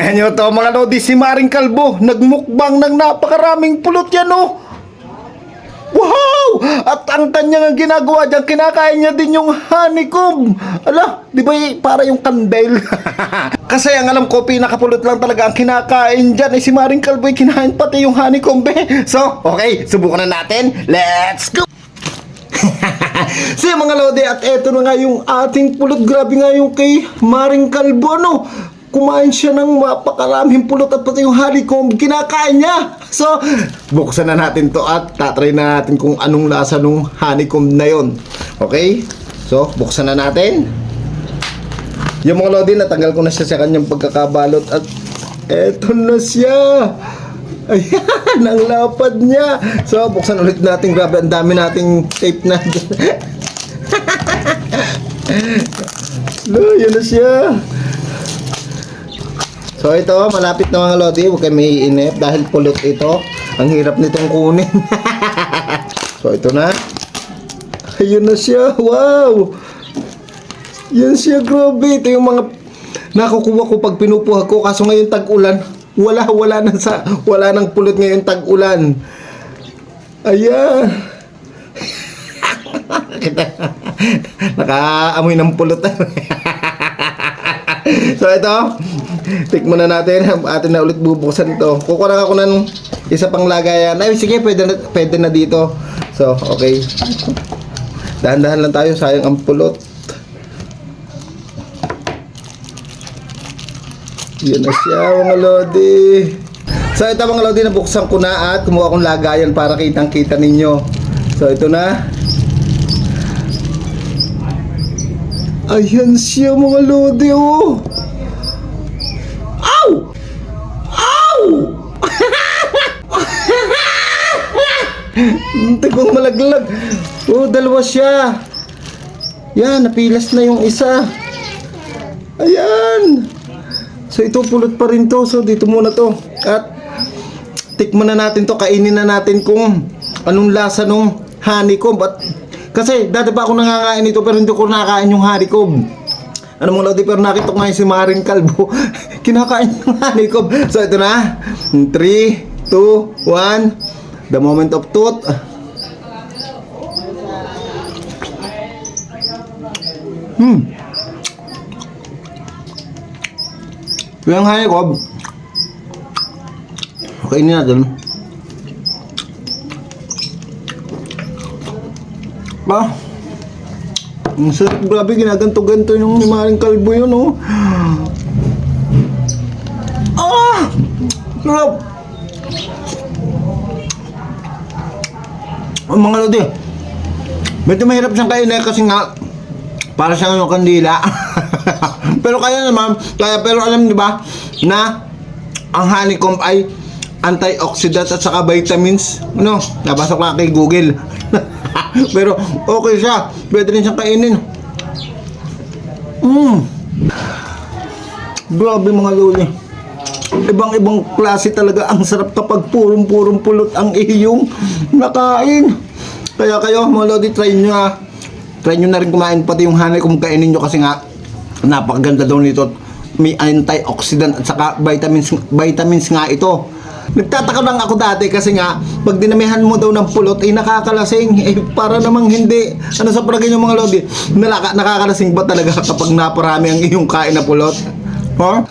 Tingnan nyo to mga lodi, si Maring Kalbo nagmukbang ng napakaraming pulot yan oh. Wow! At ang kanyang ginagawa dyan, kinakain niya din yung honeycomb. Ala, di ba para yung kandel? Kasi ang alam ko, pinakapulot lang talaga ang kinakain dyan. Si Maring Kalbo kinain pati yung honeycomb eh. So, okay, subukan na natin. Let's go! So mga lodi, at eto na nga yung ating pulot. Grabe nga yung kay Maring Kalbo, no? Kumain siya ng mapakaraming pulot at pati yung honeycomb kinakain niya. So, buksan na natin to at tatry na natin kung anong lasa nung honeycomb na yon. Okay? So, buksan na natin. Yung mga lodi, natanggal ko na siya sa kanyang pagkakabalot at eto na siya. Ayan, ang lapad niya. So, buksan ulit natin. Grabe, ang dami nating tape na. Yun na siya. So ito, malapit na mga lodi, huwag kayo maiinip dahil pulot ito. Ang hirap nitong kunin. So ito na. Ayun na siya, wow! Yan siya, grabe. Ito yung mga nakukuha ko pag pinupuha ko. Kaso ngayon tag-ulan, wala nang pulot ngayon tag-ulan. Ayan. Nakaamoy ng pulot. So ito, tikman na natin. Atin na ulit bubuksan ito. Kukuha ako ng isa pang lagayan. Ay sige, pwede na dito. So okay, dahan-dahan lang tayo, sayang ang pulot. Yan na siya mga lodi. So ito mga lodi, nabuksan ko na at kumuha akong lagayan para kitang kita ninyo. So ito na. Ayan siya mga lodi, oh. Ow! Ow! Tigong malaglag. Oh, dalawa siya. Yan, napilas na yung isa. Ayan. So ito pulot pa rin to. So dito muna to. At tikman na natin to. Kainin na natin kung anong lasa nung honeycomb. At kasi dati pa ako nakakain ito pero hindi ko nakakain yung honeycomb. Ano mga lodi, pero nakita ko ngayon si Maring Kalbo kinakain yung honeycomb. So ito na. 3, 2, 1. The moment of truth. Yung honeycomb, kainin natin. Ang sarap, grabe, ginaganto-ganto yung Maring Kalbo yun, oh. Sarap. Ang mga lodi, medyo mahirap siyang kainin kasi nga para siyang yung kandila. Pero kaya naman, pero alam niyo ba na ang honeycomb ay antioxidant at saka vitamins. Ano? Nabasa ko lang kay Google. Pero okay siya. Pwede rin siyang kainin. Grabe mga lodi. Ibang-ibang klase talaga. Ang sarap kapag purong-purong pulot ang iyong nakain. Kaya kayo mga lodi, try nyo na rin kumain pati yung honeycomb, kainin nyo kasi nga napakaganda daw nito. May antioxidant at saka vitamins nga ito. Nagtataka lang ako dati kasi nga pag dinamihan mo daw ng pulot ay nakakalasing. Para namang hindi. Ano sa palagay nyo mga lodi? Nakakalasing ba talaga kapag naparami ang iyong kain na pulot? Huh?